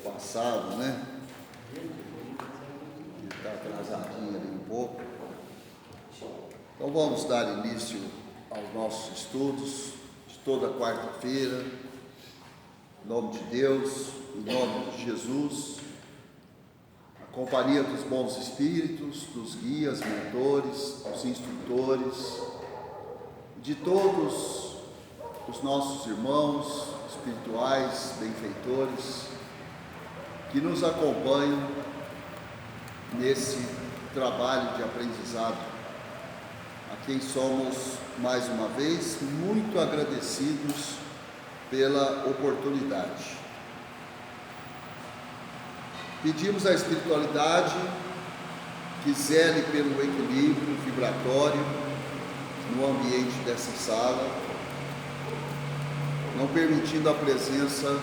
Passado, né? Ele está atrasadinho ali um pouco. Então vamos dar início aos nossos estudos de toda quarta-feira, em nome de Deus, em nome de Jesus, a companhia dos bons espíritos, dos guias, mentores, dos instrutores, de todos os nossos irmãos espirituais, benfeitores, que nos acompanham nesse trabalho de aprendizado, a quem somos, mais uma vez, muito agradecidos pela oportunidade. Pedimos à espiritualidade que zele pelo equilíbrio vibratório no ambiente dessa sala, não permitindo a presença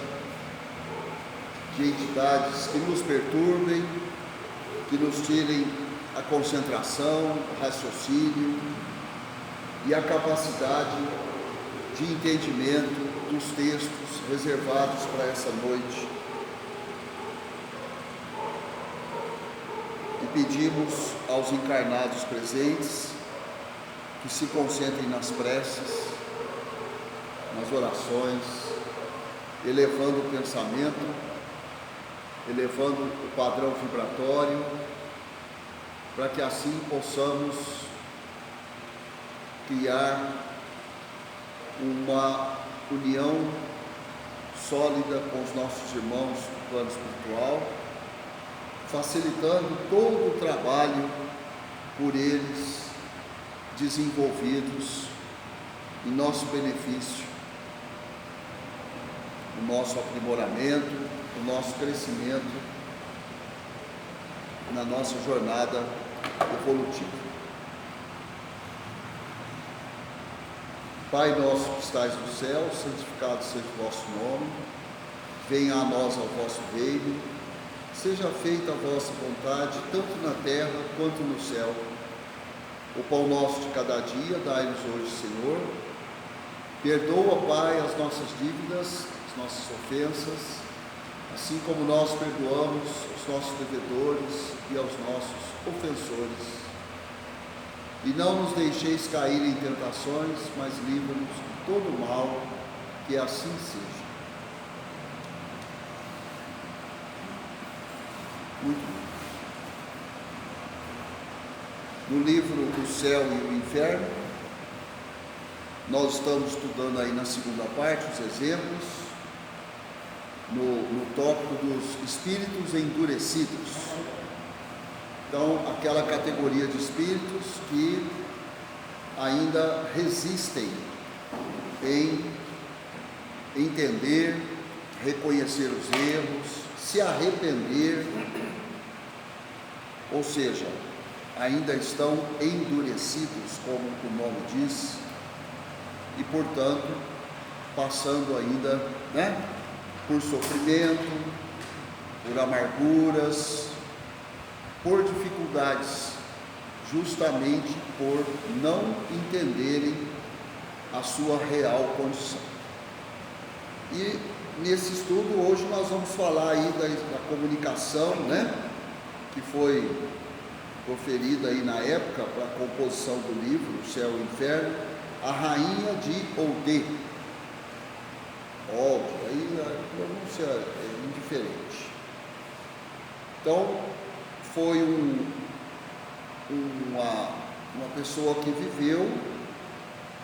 de entidades que nos perturbem, que nos tirem a concentração, o raciocínio e a capacidade de entendimento dos textos reservados para essa noite. E pedimos aos encarnados presentes que se concentrem nas preces, nas orações, elevando o pensamento, elevando o padrão vibratório, para que assim possamos criar uma união sólida com os nossos irmãos do plano espiritual, facilitando todo o trabalho por eles desenvolvidos em nosso benefício, o nosso aprimoramento, o nosso crescimento na nossa jornada evolutiva. Pai nosso que estais no céu, santificado seja o vosso nome, venha a nós o vosso reino, seja feita a vossa vontade, tanto na terra quanto no céu. O pão nosso de cada dia, dai-nos hoje, Senhor. Perdoa, Pai, as nossas dívidas, as nossas ofensas, assim como nós perdoamos os nossos devedores e aos nossos ofensores. E não nos deixeis cair em tentações, mas livra-nos de todo o mal, que assim seja. Muito bem. No livro O Céu e o Inferno, nós estamos estudando aí na segunda parte os exemplos, no tópico dos espíritos endurecidos. Então, aquela categoria de espíritos que ainda resistem em entender, reconhecer os erros, se arrepender, ou seja, ainda estão endurecidos, como o nome diz, e, portanto, passando ainda, por sofrimento, por amarguras, por dificuldades, justamente por não entenderem a sua real condição. E nesse estudo hoje nós vamos falar aí da comunicação, que foi proferida aí na época para a composição do livro O Céu e o Inferno, a rainha de Oldê. Óbvio, aí a pronúncia é indiferente. Então, foi uma pessoa que viveu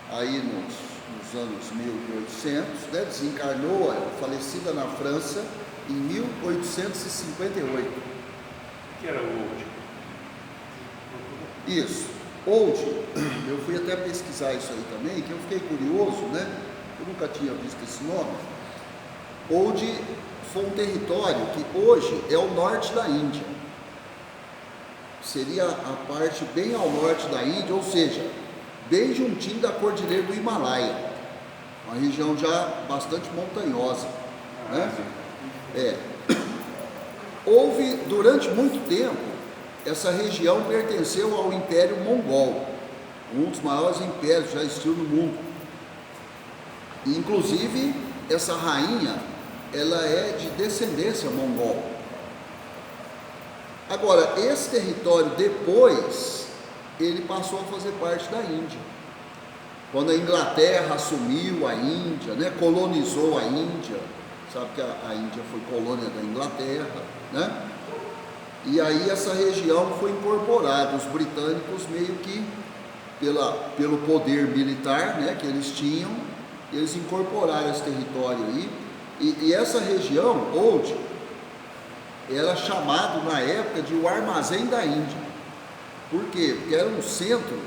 aí nos anos 1800, desencarnou, falecida na França em 1858. O que era o Old? Isso, Old, eu fui até pesquisar isso aí também, que eu fiquei curioso, eu nunca tinha visto esse nome. Old foi um território que hoje é o norte da Índia. Seria a parte bem ao norte da Índia, ou seja, bem juntinho da Cordilheira do Himalaia, uma região já bastante montanhosa, Houve, durante muito tempo, essa região pertenceu ao Império Mongol, um dos maiores impérios que já existiu no mundo. E, inclusive, essa rainha ela é de descendência mongol. Agora, esse território depois, ele passou a fazer parte da Índia. Quando a Inglaterra assumiu a Índia, né, colonizou a Índia, sabe que a Índia foi colônia da Inglaterra, né? E aí essa região foi incorporada, os britânicos meio que, pelo poder militar, né, que eles tinham, eles incorporaram esse território aí, e essa região, Old, era chamado na época de o armazém da Índia. Por quê? Porque era um centro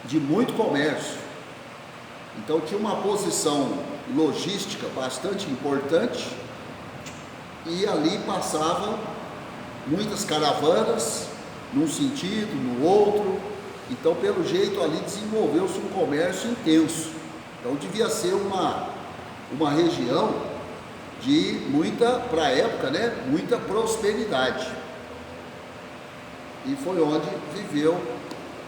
de muito comércio, então tinha uma posição logística bastante importante, e ali passavam muitas caravanas, num sentido, no outro. Então, pelo jeito, ali desenvolveu-se um comércio intenso. Então, devia ser uma região de muita, para a época, né, muita prosperidade. E foi onde viveu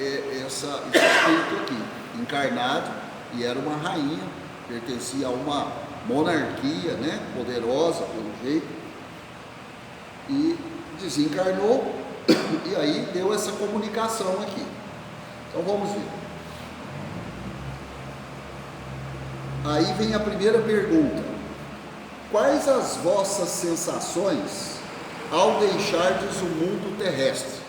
esse espírito aqui, encarnado, e era uma rainha, pertencia a uma monarquia, né, poderosa, pelo jeito, e desencarnou, e aí deu essa comunicação aqui. Então vamos ver. Aí vem a primeira pergunta: quais as vossas sensações ao deixardes o mundo terrestre?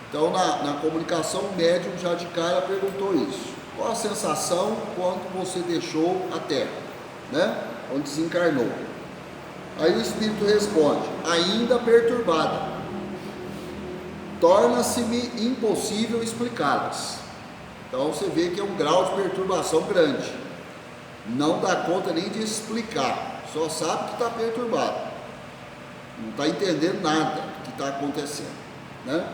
Então na comunicação, o médium já de cara perguntou isso. Qual a sensação quando você deixou a Terra, né? Quando desencarnou? Aí o espírito responde: ainda perturbada, torna-se-me impossível explicá-las. Então você vê que é um grau de perturbação grande, não dá conta nem de explicar, só sabe que está perturbado, não está entendendo nada do que está acontecendo, né?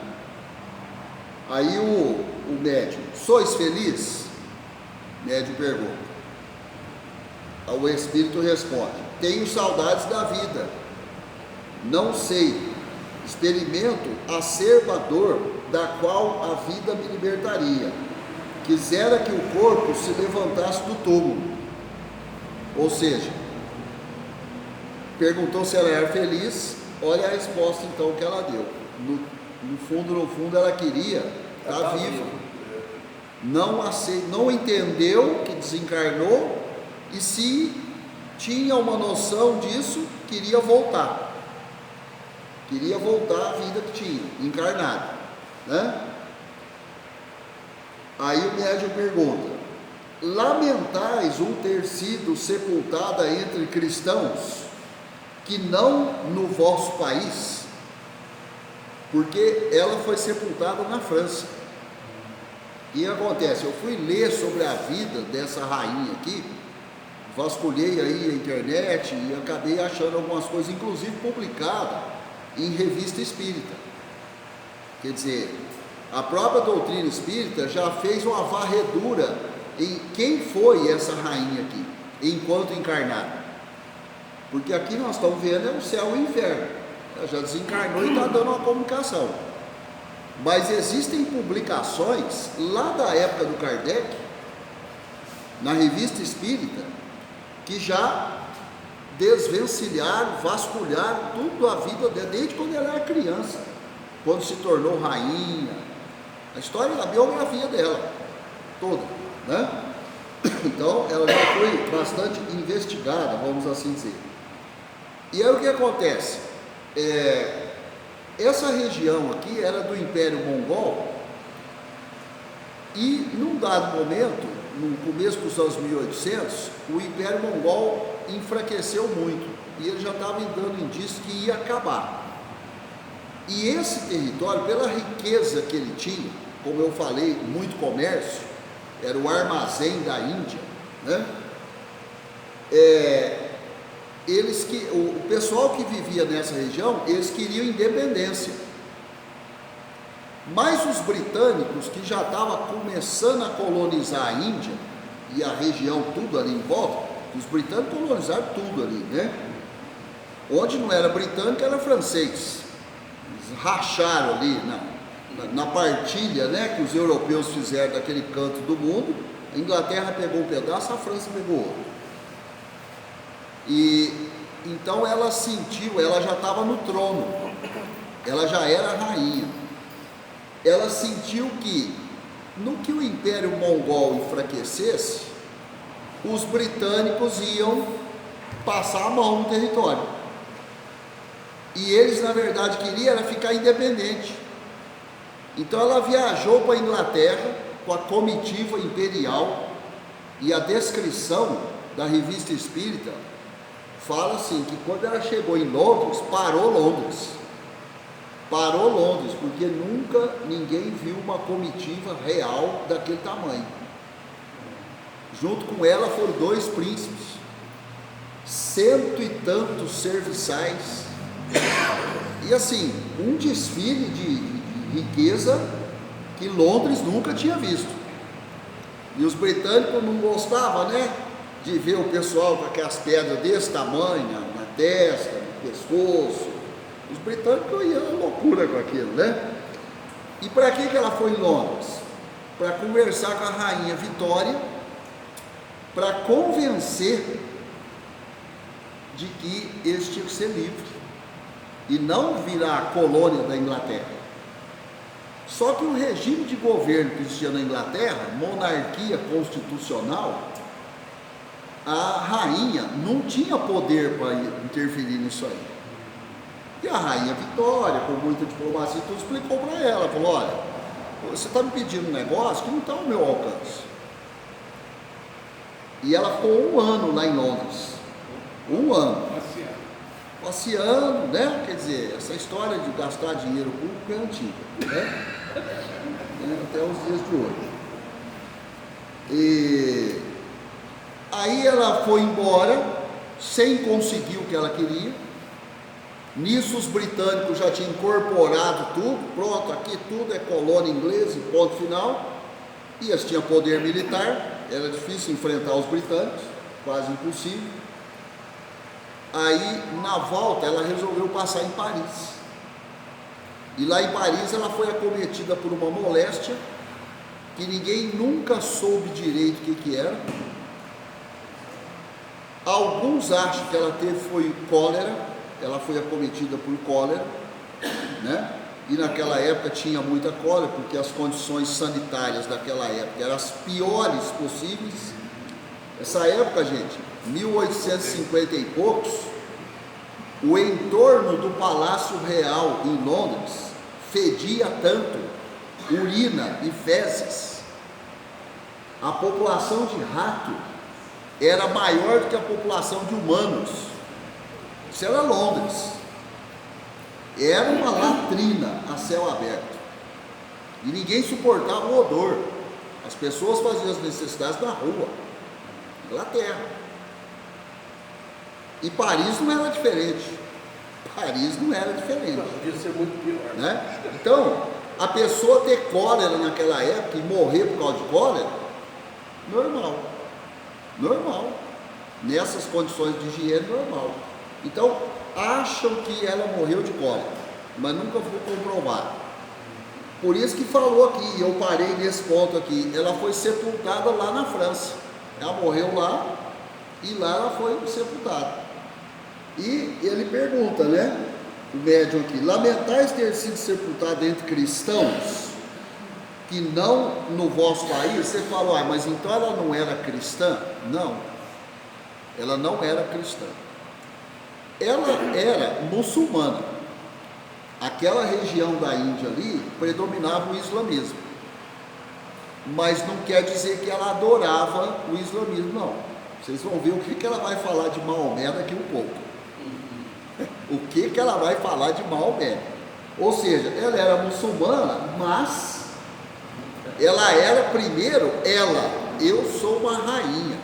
Aí o médium: sois feliz? O médium pergunta. O espírito responde: tenho saudades da vida, não sei, experimento a acerba dor da qual a vida me libertaria, quisera que o corpo se levantasse do túmulo. Ou seja, perguntou se ela era feliz. Olha a resposta então que ela deu. No fundo ela queria estar viva, não entendeu que desencarnou, e se tinha uma noção disso, queria voltar à vida que tinha, encarnado, né? Aí o médium pergunta: lamentais um ter sido sepultada entre cristãos, que não no vosso país? Porque ela foi sepultada na França. E acontece, eu fui ler sobre a vida dessa rainha aqui, vasculhei aí a internet e acabei achando algumas coisas, inclusive publicadas em revista espírita. Quer dizer, a própria doutrina espírita já fez uma varredura em quem foi essa rainha aqui, enquanto encarnada. Porque aqui nós estamos vendo o céu e o inferno. Ela já desencarnou e está dando uma comunicação. Mas existem publicações lá da época do Kardec, na revista espírita, que já desvencilharam, vasculharam tudo a vida dela, desde quando ela era criança, quando se tornou rainha, a história da biografia dela toda, né? Então ela já foi bastante investigada, vamos assim dizer. E aí o que acontece? Essa região aqui era do Império Mongol, e num dado momento, no começo dos anos 1800, o Império Mongol enfraqueceu muito, e ele já estava dando indício que ia acabar. E esse território, pela riqueza que ele tinha, como eu falei, muito comércio, era o armazém da Índia, né? O pessoal que vivia nessa região, eles queriam independência. Mas os britânicos, que já estavam começando a colonizar a Índia e a região tudo ali em volta, os britânicos colonizaram tudo ali, né? Onde não era britânico, era francês. Eles racharam ali na partilha, né, que os europeus fizeram daquele canto do mundo. A Inglaterra pegou um pedaço, a França pegou outro. E então ela sentiu, ela já estava no trono, ela já era rainha, ela sentiu que, no que o Império Mongol enfraquecesse, os britânicos iam passar a mão no território, e eles na verdade queriam era ficar independente. Então ela viajou para a Inglaterra com a comitiva imperial, e a descrição da Revista Espírita fala assim, que quando ela chegou em Londres, parou Londres, porque nunca ninguém viu uma comitiva real daquele tamanho. Junto com ela foram 2 príncipes, 100 e tantos serviçais, e assim, um desfile de riqueza que Londres nunca tinha visto. E os britânicos não gostavam, né, de ver o pessoal com aquelas pedras desse tamanho, na testa, no pescoço. Os britânicos iam à loucura com aquilo, né? E para que ela foi em Londres? Para conversar com a rainha Vitória, para convencer de que eles tinham que ser livres e não virar colônia da Inglaterra. Só que o regime de governo que existia na Inglaterra, monarquia constitucional, a rainha não tinha poder para interferir nisso aí. E a rainha Vitória, com muita diplomacia, tudo explicou para ela, falou, olha, você está me pedindo um negócio que não está ao meu alcance. E ela ficou 1 ano lá em Londres, 1 ano, passeando, né? Quer dizer, essa história de gastar dinheiro público é antiga, né? Até os dias de hoje. E aí ela foi embora, sem conseguir o que ela queria. Nisso os britânicos já tinham incorporado tudo, pronto, aqui tudo é colônia inglesa, ponto final. E eles tinham poder militar, era difícil enfrentar os britânicos, quase impossível. Aí, na volta, ela resolveu passar em Paris. E lá em Paris ela foi acometida por uma moléstia, que ninguém nunca soube direito o que era. Alguns acham que ela teve foi cólera, ela foi acometida por cólera, né? E naquela época tinha muita cólera, porque as condições sanitárias daquela época eram as piores possíveis. Essa época, gente, 1850 e poucos, o entorno do Palácio Real em Londres fedia tanto, urina e fezes. A população de rato era maior do que a população de humanos. Isso era Londres. Era uma latrina a céu aberto. E ninguém suportava o odor. As pessoas faziam as necessidades na rua. Inglaterra. E Paris não era diferente. Paris não era diferente. Não, podia ser muito pior, né? Então, a pessoa ter cólera naquela época e morrer por causa de cólera, normal. Normal. Nessas condições de higiene, normal. Então, acham que ela morreu de cólera, mas nunca foi comprovado. Por isso que falou aqui, eu parei nesse ponto aqui, ela foi sepultada lá na França. Ela morreu lá e lá ela foi sepultada. E ele pergunta, né, o médium aqui, lamentais ter sido sepultado entre cristãos que não no vosso país. Você falou, mas então ela não era cristã? Não, ela não era cristã. Ela era muçulmana. Aquela região da Índia ali predominava o islamismo, mas não quer dizer que ela adorava o islamismo, não. Vocês vão ver o que ela vai falar de Maomé daqui um pouco. O que ela vai falar de Maomé. Ou seja, ela era muçulmana, mas ela era primeiro, eu sou uma rainha,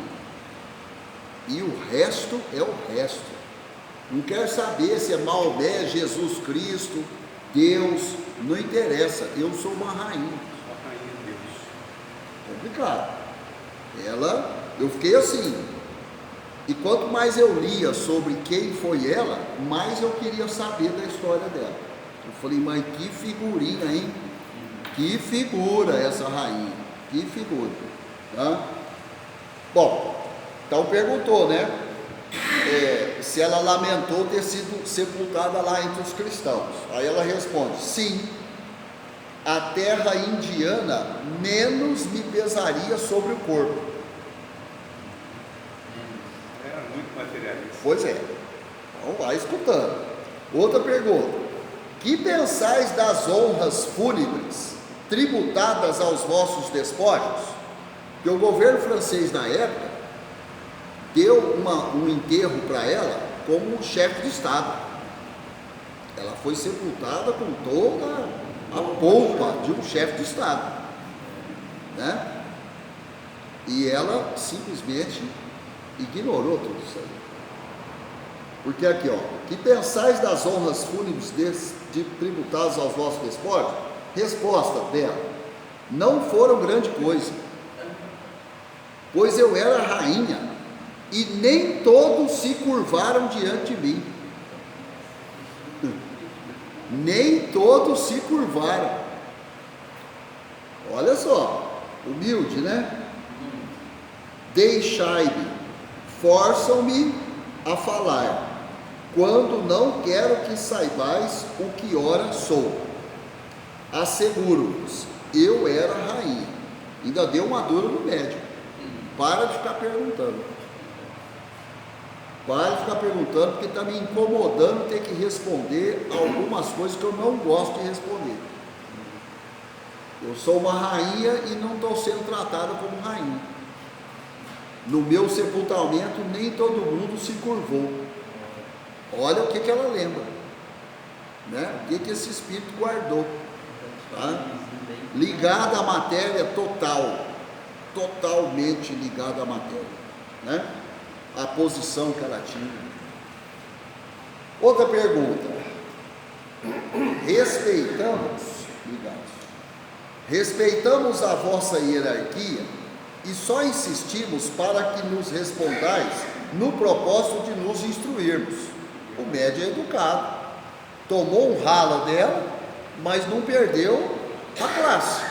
e o resto é o resto. Não quero saber se é Maomé, Jesus Cristo, Deus, não interessa, eu sou uma rainha. Uma rainha de Deus. Complicado. Eu fiquei assim. E quanto mais eu lia sobre quem foi ela, mais eu queria saber da história dela. Eu falei, mas que figurinha, hein? Que figura essa rainha, que figura, tá? Bom, então perguntou, né? se ela lamentou ter sido sepultada lá entre os cristãos. Aí ela responde: sim, a terra indiana menos me pesaria sobre o corpo. Era muito materialista. Pois é, vamos lá escutando. Outra pergunta: que pensais das honras fúnebres tributadas aos vossos despojos? Que o governo francês na época deu um enterro para ela como chefe de Estado. Ela foi sepultada com toda a pompa de um chefe de Estado, né? E ela simplesmente ignorou tudo isso aí. Porque aqui, ó, que pensais das honras fúnebres tributadas aos vossos despojos? Resposta dela: não foram grande coisa, pois eu era rainha, e nem todos se curvaram diante de mim. Nem todos se curvaram. Olha só, humilde, né? Deixai-me, forçam-me a falar, quando não quero que saibais o que ora sou. Asseguro-vos, eu era rainha. Ainda deu uma dura no médico. Para de ficar perguntando. Para de ficar perguntando, porque está me incomodando ter que responder algumas coisas que eu não gosto de responder. Eu sou uma rainha e não estou sendo tratada como rainha. No meu sepultamento, nem todo mundo se curvou. Olha o que ela lembra, né? O que esse espírito guardou, tá? Ligada à matéria totalmente ligada à matéria, né? A posição que ela tinha. Outra pergunta: respeitamos a vossa hierarquia e só insistimos para que nos respondais no propósito de nos instruirmos. O médium é educado, tomou um ralo dela, mas não perdeu a classe.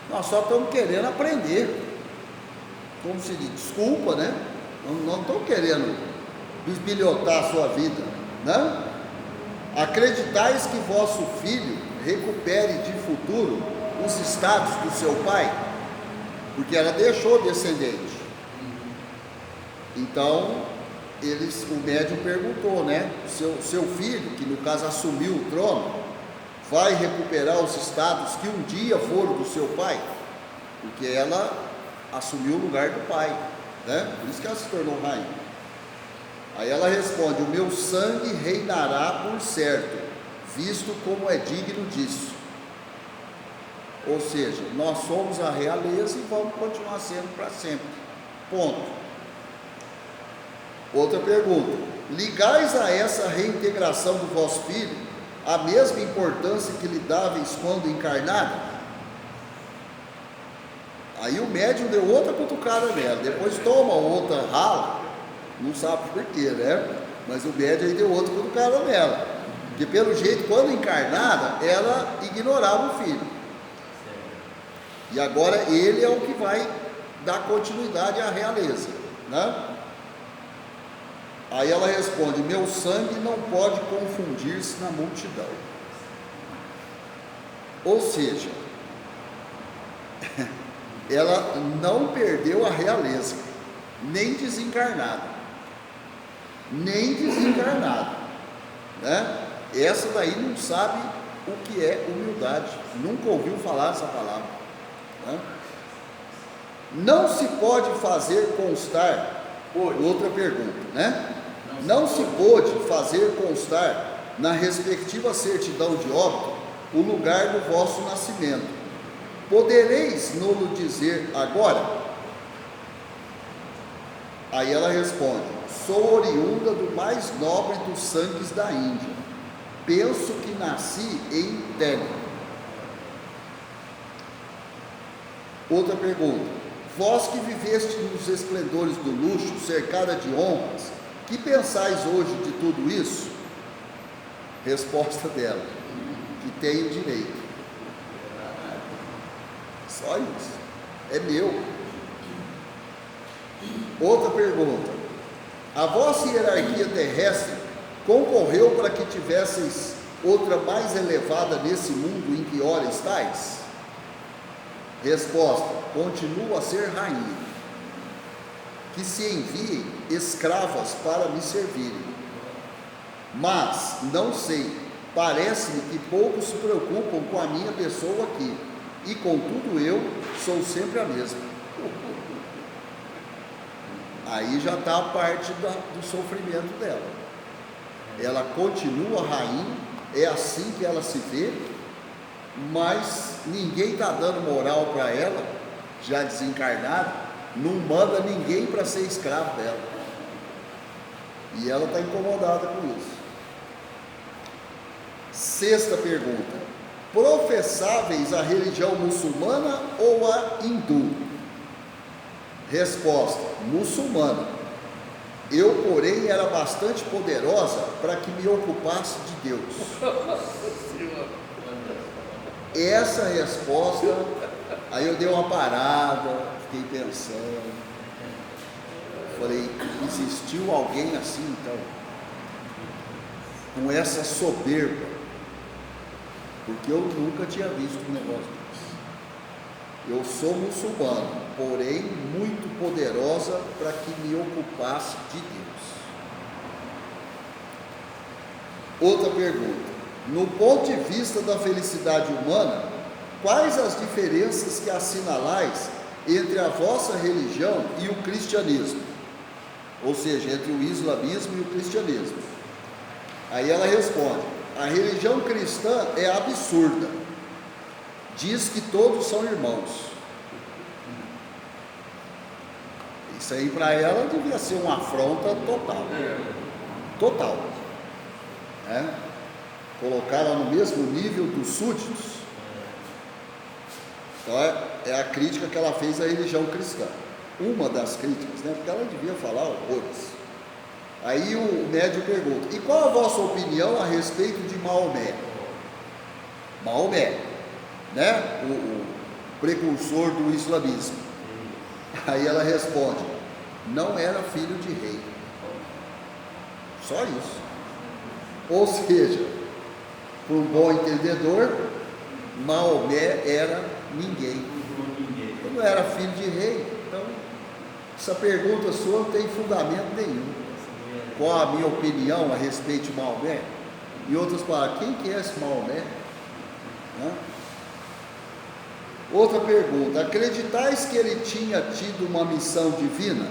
Nós só estamos querendo aprender. Como se diz, desculpa, né? Não estamos querendo bisbilhotar a sua vida, né? Acreditais que vosso filho recupere de futuro os estados do seu pai? Porque ela deixou descendente. Então, o médium perguntou, né? Seu filho, que no caso assumiu o trono, vai recuperar os estados que um dia foram do seu pai? Porque ela assumiu o lugar do pai, né? Por isso que ela se tornou rainha. Aí ela responde: o meu sangue reinará por certo, visto como é digno disso. Ou seja, nós somos a realeza e vamos continuar sendo para sempre. Ponto. Outra pergunta: ligais a essa reintegração do vosso filho a mesma importância que lhe dáveis quando encarnado? Aí o médium deu outra cutucada nela, depois toma outra rala, não sabe por quê, né? Mas o médium aí deu outra cutucada nela, porque pelo jeito, quando encarnada, ela ignorava o filho. E agora ele é o que vai dar continuidade à realeza, né? Aí ela responde: meu sangue não pode confundir-se na multidão. Ou seja, ela não perdeu a realeza, nem desencarnada, né? Essa daí não sabe o que é humildade, nunca ouviu falar essa palavra, né? Não se pode fazer constar, outra pergunta, né? Não se pôde fazer constar na respectiva certidão de óbito o lugar do vosso nascimento. Podereis no-lo dizer agora? Aí ela responde: sou oriunda do mais nobre dos sangues da Índia. Penso que nasci em Delhi. Outra pergunta: vós que viveste nos esplendores do luxo, cercada de honras, que pensais hoje de tudo isso? Resposta dela: que tenho direito. Só isso, é meu. Outra pergunta: A vossa hierarquia terrestre concorreu para que tivesseis outra mais elevada nesse mundo em que ora estáis? Resposta: continuo a ser rainha, que se enviem escravas para me servirem. Mas, não sei, parece-me que poucos se preocupam com a minha pessoa aqui, e contudo eu sou sempre a mesma. Aí já está a parte do sofrimento dela. Ela continua rainha, é assim que ela se vê, mas ninguém está dando moral para ela, já desencarnada, não manda ninguém para ser escravo dela. E ela está incomodada com isso. Sexta pergunta: professáveis a religião muçulmana ou a hindu? Resposta: muçulmana. Eu, porém, era bastante poderosa para que me ocupasse de Deus. Essa resposta, aí eu dei uma parada, fiquei pensando, falei, existiu alguém assim então, com essa soberba, porque eu nunca tinha visto um negócio desse. Eu sou muçulmano, porém muito poderosa para que me ocupasse de Deus. Outra pergunta: no ponto de vista da felicidade humana, quais as diferenças que assinalais entre a vossa religião e o cristianismo? Ou seja, entre o islamismo e o cristianismo. Aí ela responde: a religião cristã é absurda, diz que todos são irmãos. Isso aí para ela devia ser uma afronta total. Total. Colocar ela no mesmo nível dos súditos. Então é a crítica que ela fez à religião cristã. Uma das críticas, porque ela devia falar horrores. Aí o médium pergunta: e qual a vossa opinião a respeito de Maomé? Maomé, o precursor do islamismo. Aí ela responde: não era filho de rei. Só isso. Ou seja, para um bom entendedor, Maomé era ninguém. Ele não era filho de rei. Então, essa pergunta sua não tem fundamento nenhum. Qual a minha opinião a respeito de Maomé? Em outras palavras, quem que é esse Maomé? Outra pergunta: acreditais que ele tinha tido uma missão divina?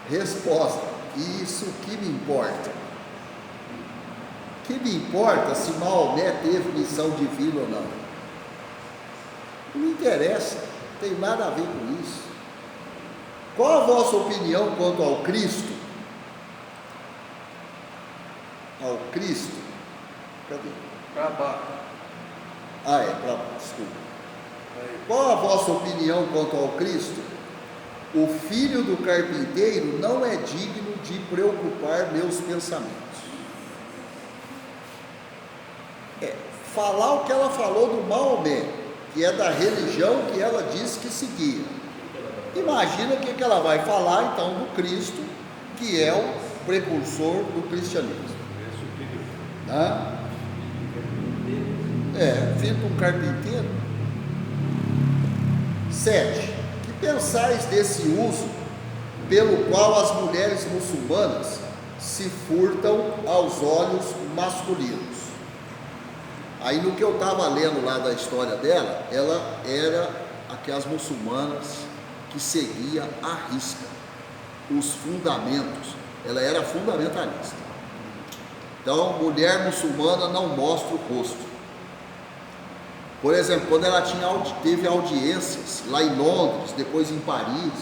Resposta: isso que me importa. Que me importa se Maomé teve missão divina ou não? Não me interessa, não tem nada a ver com isso. Qual a vossa opinião quanto ao Cristo? Ao Cristo? Cadê? Desculpa. Qual a vossa opinião quanto ao Cristo? O filho do carpinteiro não é digno de preocupar meus pensamentos. Falar o que ela falou do Maomé, que é da religião que ela disse que seguia. Imagina o que ela vai falar então do Cristo, que é o precursor do cristianismo. Filho de um carpinteiro. 7. Que pensais desse uso pelo qual as mulheres muçulmanas se furtam aos olhos masculinos? Aí no que eu estava lendo lá da história dela, ela era aquelas muçulmanas que seguia à risca os fundamentos. Ela era fundamentalista. Então, mulher muçulmana não mostra o rosto. Por exemplo, quando ela teve audiências lá em Londres, depois em Paris,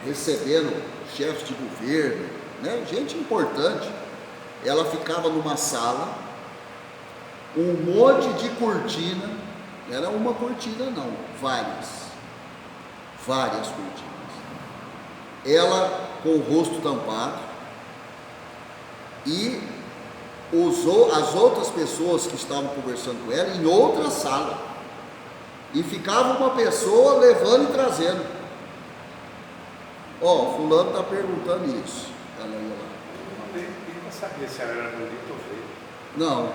recebendo chefes de governo, gente importante, ela ficava numa sala, um monte de cortina, não era uma cortina não, várias cortinas. Ela com o rosto tampado e as outras pessoas que estavam conversando com ela em outra sala, e ficava uma pessoa levando e trazendo. Ó, fulano está perguntando isso. Ela ia lá. Eu mandei para saber se ela era bonita ou feia. Não,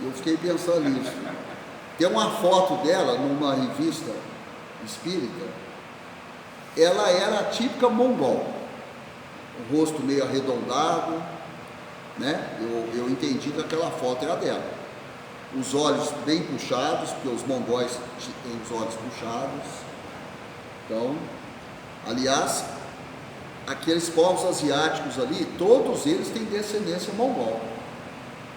eu fiquei pensando nisso. Tem uma foto dela numa revista espírita. Ela era a típica mongol. O rosto meio arredondado, né? Eu entendi que aquela foto era dela. Os olhos bem puxados, porque os mongóis têm os olhos puxados. Então, aliás, aqueles povos asiáticos ali, todos eles têm descendência mongol.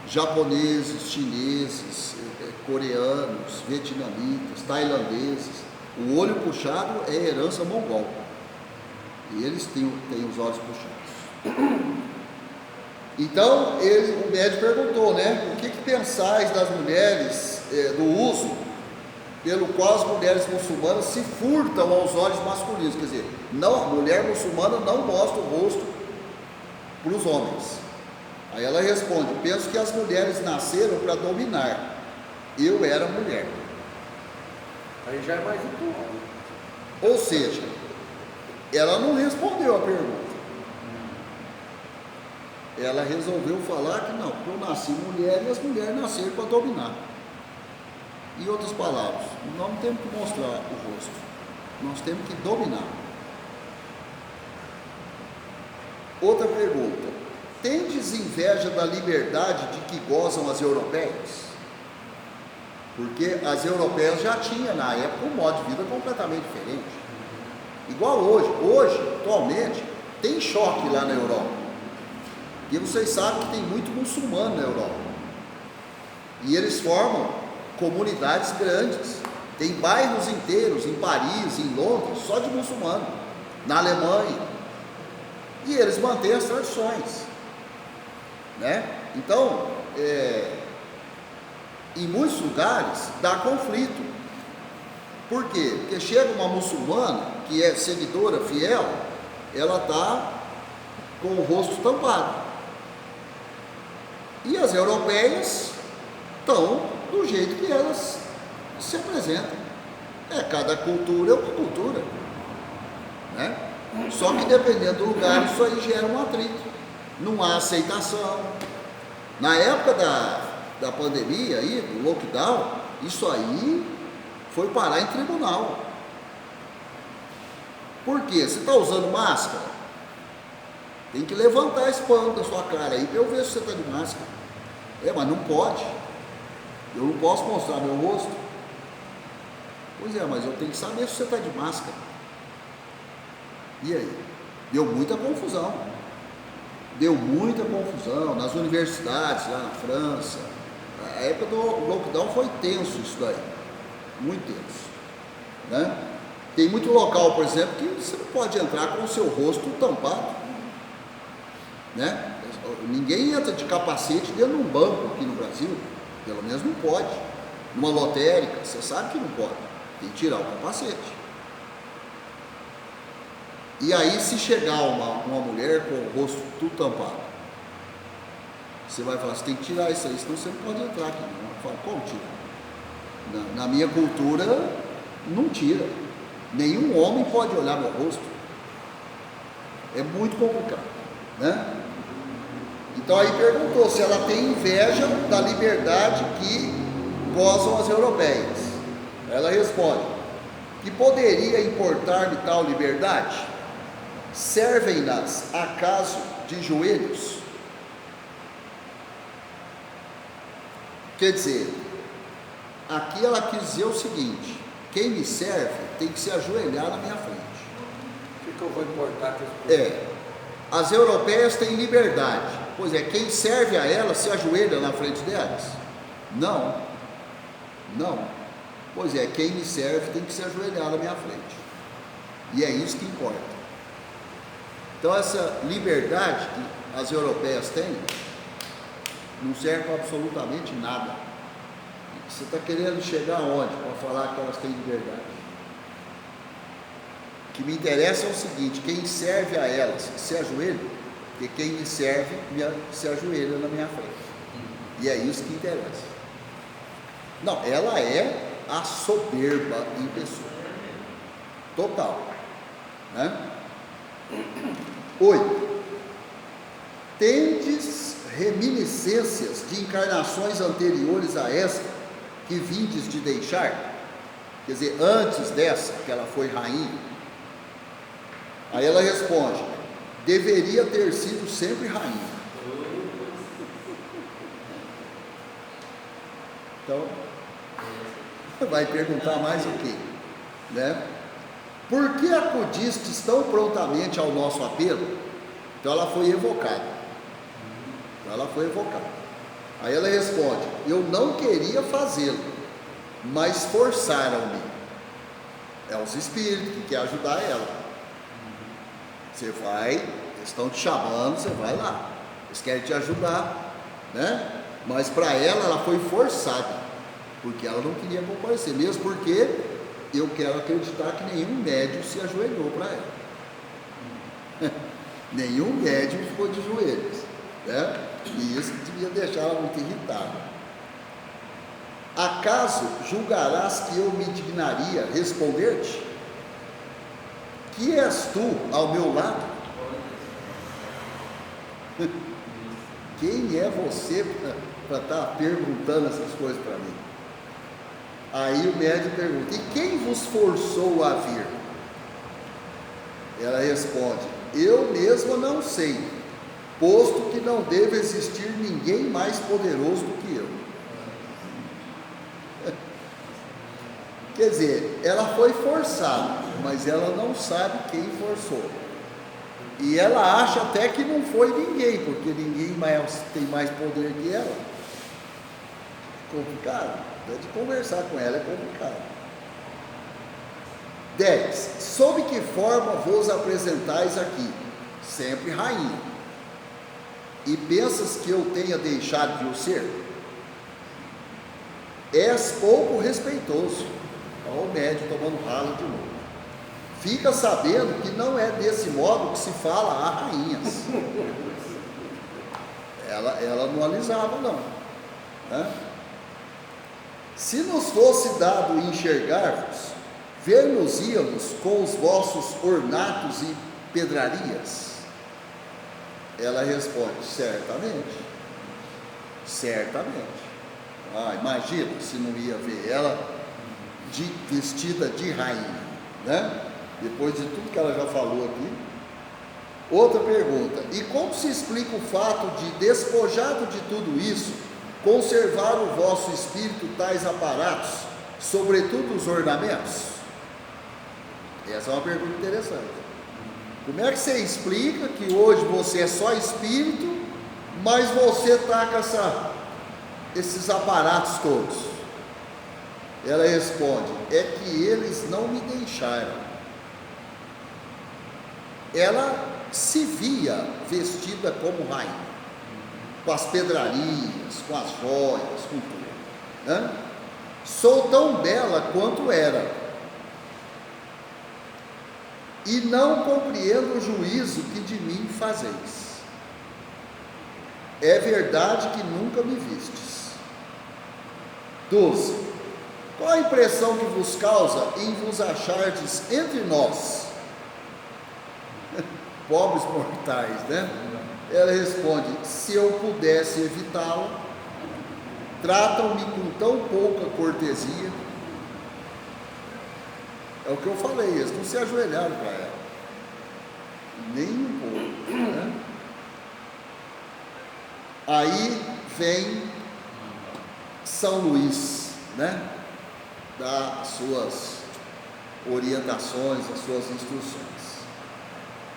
Japoneses, chineses, coreanos, vietnamitas, tailandeses. O olho puxado é herança mongol. E eles têm os olhos puxados. Então, o médico perguntou, né? O que pensais das mulheres, do uso pelo qual as mulheres muçulmanas se furtam aos olhos masculinos? Quer dizer, não, a mulher muçulmana não mostra o rosto para os homens. Aí ela responde: penso que as mulheres nasceram para dominar. Eu era mulher. Aí já é mais ritual. Ou seja, ela não respondeu a pergunta. Ela resolveu falar que não, eu nasci mulher e as mulheres nasceram para dominar. Em outras palavras, nós não temos que mostrar o rosto, nós temos que dominar. Outra pergunta: tendes inveja da liberdade de que gozam as europeias? Porque as europeias já tinham na época um modo de vida completamente diferente. Igual hoje. Hoje, atualmente, tem choque lá na Europa. E vocês sabem que tem muito muçulmano na Europa. E eles formam comunidades grandes. Tem bairros inteiros em Paris, em Londres, só de muçulmano. Na Alemanha. E eles mantêm as tradições, né? Então, em muitos lugares dá conflito. Por quê? Porque chega uma muçulmana que é seguidora, fiel, ela está com o rosto tampado. E as europeias estão do jeito que elas se apresentam. Cada cultura é uma cultura, né? Só que dependendo do lugar, isso aí gera um atrito. Não há aceitação. Na época da pandemia aí, do lockdown, isso aí foi parar em tribunal. Por quê? Você está usando máscara? Tem que levantar esse pano da sua cara aí para eu ver se você está de máscara. Mas não pode. Eu não posso mostrar meu rosto. Pois é, mas eu tenho que saber se você está de máscara. E aí? Deu muita confusão. Deu muita confusão nas universidades lá na França. A época do lockdown foi tenso isso daí. Muito tenso, né? Tem muito local, por exemplo, que você não pode entrar com o seu rosto tampado, né? Ninguém entra de capacete dentro de um banco aqui no Brasil. Pelo menos não pode. Numa lotérica, você sabe que não pode. Tem que tirar o capacete. E aí, se chegar uma mulher com o rosto tudo tampado, você vai falar: você tem que tirar isso aí, senão você não pode entrar aqui. Não. Fala: como tira? Na minha cultura, não tira. Nenhum homem pode olhar meu rosto. É muito complicado, né? Então aí perguntou se ela tem inveja da liberdade que gozam as europeias. Ela responde: que poderia importar-me tal liberdade? Servem-nas acaso de joelhos? Quer dizer, aqui ela quis dizer o seguinte: quem me serve tem que se ajoelhar na minha frente. O que eu vou importar com isso? As europeias têm liberdade. Pois é, quem serve a elas se ajoelha na frente delas? Não. Pois é, quem me serve tem que se ajoelhar na minha frente. E é isso que importa. Então essa liberdade que as europeias têm não serve para absolutamente nada. Você está querendo chegar aonde para falar que elas têm liberdade? O que me interessa é o seguinte: quem serve a elas se ajoelha, porque quem me serve se ajoelha na minha frente. E é isso que interessa. Não, ela é a soberba em pessoa. Total. Né? 8. Tendes reminiscências de encarnações anteriores a esta, que vindes de deixar? Quer dizer, antes dessa, que ela foi rainha. Aí ela responde: deveria ter sido sempre rainha. Então, vai perguntar mais o quê? Né? Por que acudistes tão prontamente ao nosso apelo? Então ela foi evocada. Aí ela responde: eu não queria fazê-lo, mas forçaram-me. É os espíritos que querem ajudar ela. Você vai, eles estão te chamando, você vai lá. Eles querem te ajudar, né? Mas para ela foi forçada, porque ela não queria comparecer, mesmo porque eu quero acreditar que nenhum médium se ajoelhou para ela. Nenhum médium ficou de joelhos, né? E isso devia deixar ela muito irritada. Acaso julgarás que eu me dignaria responder-te? Que és tu ao meu lado? Quem é você para estar perguntando essas coisas para mim? Aí o médium pergunta: e quem vos forçou a vir? Ela responde: eu mesma não sei, posto que não deve existir ninguém mais poderoso do que eu. Quer dizer, ela foi forçada, mas ela não sabe quem forçou. E ela acha até que não foi ninguém, porque ninguém mais tem mais poder que ela. Complicado. Até de conversar com ela é complicado. 10. Sob que forma vos apresentais aqui? Sempre rainha. E pensas que eu tenha deixado de o ser? És pouco respeitoso. Olha o médium tomando ralo de novo. Fica sabendo que não é desse modo que se fala a rainhas. Ela não alisava, não, né? Se nos fosse dado enxergar-vos, ver-nos-íamos com os vossos ornatos e pedrarias? Ela responde: certamente. Imagina se não ia ver ela vestida de rainha, né? Depois de tudo que ela já falou aqui. Outra pergunta: e como se explica o fato de, despojado de tudo isso, conservar o vosso espírito tais aparatos, sobretudo os ornamentos? Essa é uma pergunta interessante. Como é que você explica que hoje você é só espírito, mas você está com esses aparatos todos? Ela responde: é que eles não me deixaram. Ela se via vestida como rainha, com as pedrarias, com as joias, com tudo, né? Sou tão bela quanto era, e não compreendo o juízo que de mim fazeis. É verdade que nunca me vistes. 12. Qual a impressão que vos causa em vos achardes entre nós, pobres mortais, né? Ela responde: se eu pudesse evitá-lo. Tratam-me com tão pouca cortesia. É o que eu falei, eles não se ajoelharam para ela, nem um pouco, né? Aí vem São Luís, né? Dá as suas orientações, as suas instruções.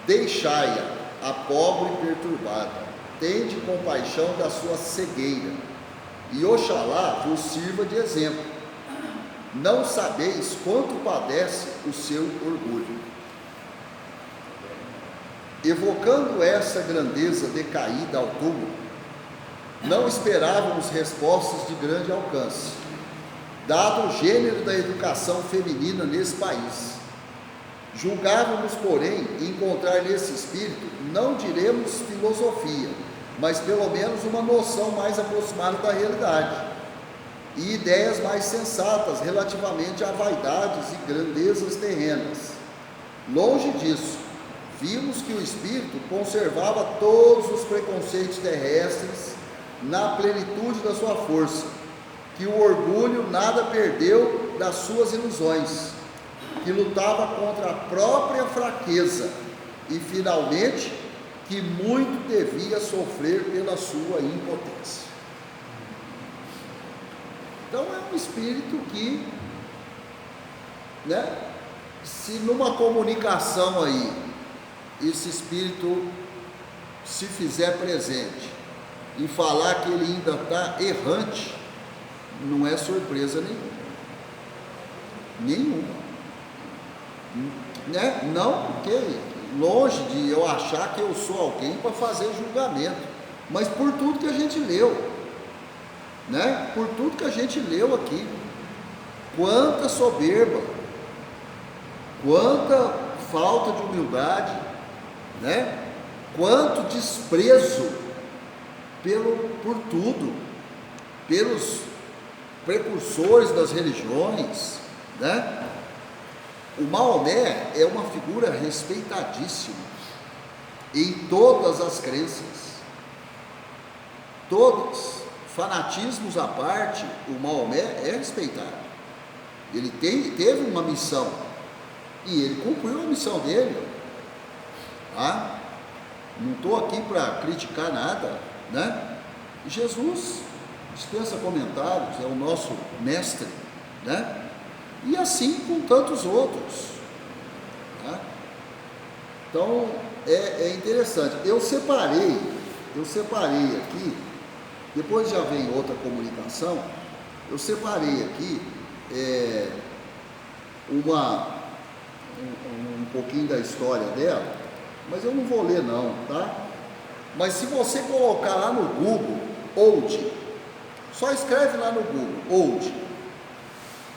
Deixai-a, a pobre e perturbada, tende compaixão da sua cegueira, e Oxalá vos sirva de exemplo. Não sabeis quanto padece o seu orgulho. Evocando essa grandeza decaída ao túmulo, não esperávamos respostas de grande alcance, dado o gênero da educação feminina nesse país. Julgávamos, porém, encontrar nesse espírito, não diremos filosofia, mas pelo menos uma noção mais aproximada da realidade, e ideias mais sensatas relativamente a vaidades e grandezas terrenas. Longe disso, vimos que o espírito conservava todos os preconceitos terrestres na plenitude da sua força, que o orgulho nada perdeu das suas ilusões, que lutava contra a própria fraqueza e, finalmente, que muito devia sofrer pela sua impotência. Então é um espírito que, se numa comunicação aí, esse espírito se fizer presente e falar que ele ainda está errante, não é surpresa nenhuma. Não, porque longe de eu achar que eu sou alguém para fazer julgamento, mas por tudo que a gente leu, por tudo que a gente leu aqui, quanta soberba, quanta falta de humildade, quanto desprezo por tudo, pelos precursores das religiões, O Maomé é uma figura respeitadíssima em todas as crenças, todos, fanatismos à parte, o Maomé é respeitado. Ele teve uma missão e ele cumpriu a missão dele. Não estou aqui para criticar nada, Jesus dispensa comentários, é o nosso mestre, E assim com tantos outros. Então é interessante. Eu separei aqui, depois já vem outra comunicação, eu separei aqui um pouquinho da história dela, mas eu não vou ler não, Mas se você colocar lá no Google, Old, só escreve lá no Google, Old,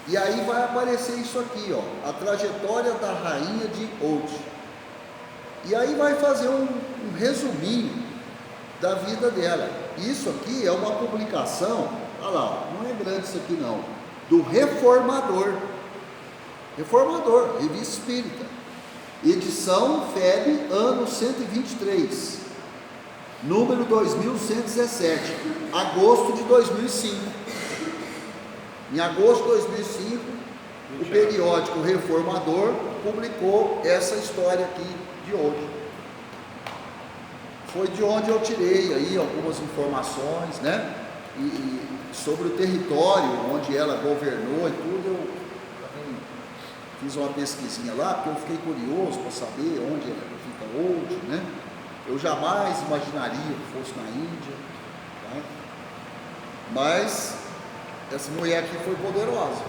e aí vai aparecer isso aqui, a trajetória da rainha de Old. E aí vai fazer um resuminho da vida dela. Isso aqui é uma publicação, olha lá, não é grande isso aqui não, do Reformador, Revista Espírita, edição FEB, ano 123, número 2117, agosto de 2005. Em agosto de 2005, o periódico Reformador publicou essa história aqui de hoje. Foi de onde eu tirei aí algumas informações, e sobre o território onde ela governou e tudo. Eu também fiz uma pesquisinha lá, porque eu fiquei curioso para saber onde fica hoje, Eu jamais imaginaria que fosse na Índia, Mas essa mulher aqui foi poderosa,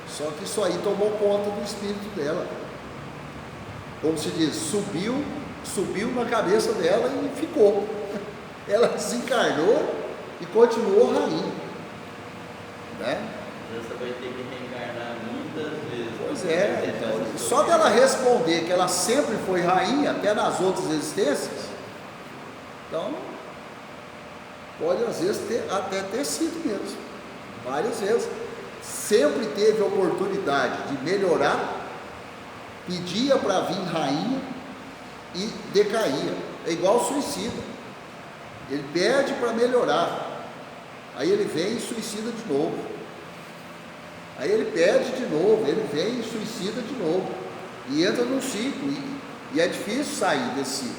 só que isso aí tomou conta do espírito dela, como se diz, subiu na cabeça dela e ficou. Ela desencarnou e continuou rainha, Você vai ter que reencarnar muitas vezes. Pois é, então, só dela responder que ela sempre foi rainha, até nas outras existências, então pode às vezes até ter sido mesmo. Várias vezes, sempre teve oportunidade de melhorar, pedia para vir rainha e decaía. É igual suicida, ele pede para melhorar, aí ele vem e suicida de novo, aí ele pede de novo, ele vem e suicida de novo, e entra num ciclo, e é difícil sair desse ciclo.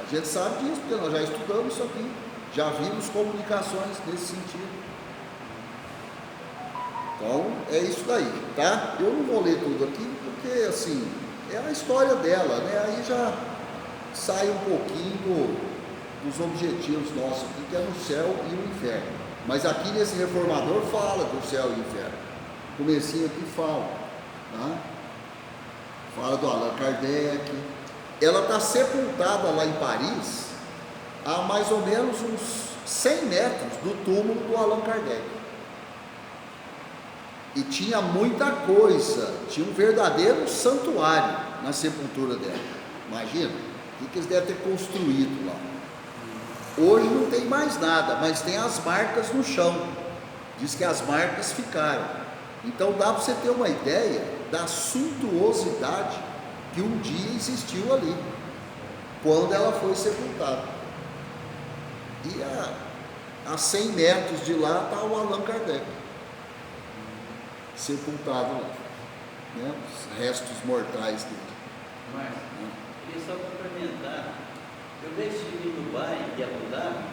A gente sabe disso, porque nós já estudamos isso aqui, já vimos comunicações nesse sentido. Então, é isso daí, Eu não vou ler tudo aqui, porque, assim, é a história dela, Aí já sai um pouquinho dos objetivos nossos aqui, que é no céu e o inferno. Mas aqui nesse Reformador fala do céu e inferno. O comecinho aqui fala, Fala do Allan Kardec. Ela está sepultada lá em Paris, a mais ou menos uns 100 metros do túmulo do Allan Kardec. E tinha muita coisa, tinha um verdadeiro santuário na sepultura dela. Imagina, o que eles devem ter construído lá. Hoje não tem mais nada, mas tem as marcas no chão. Diz que as marcas ficaram. Então dá para você ter uma ideia da suntuosidade que um dia existiu ali, quando ela foi sepultada. E a 100 metros de lá está o Allan Kardec, sepultado lá, né? Os restos mortais dele. Mas, queria só complementar. Eu já estive em Dubai e Abu Dhabi,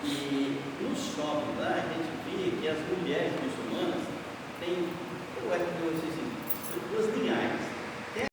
e no shopping lá a gente via que as mulheres muçulmanas têm, eu acho que duas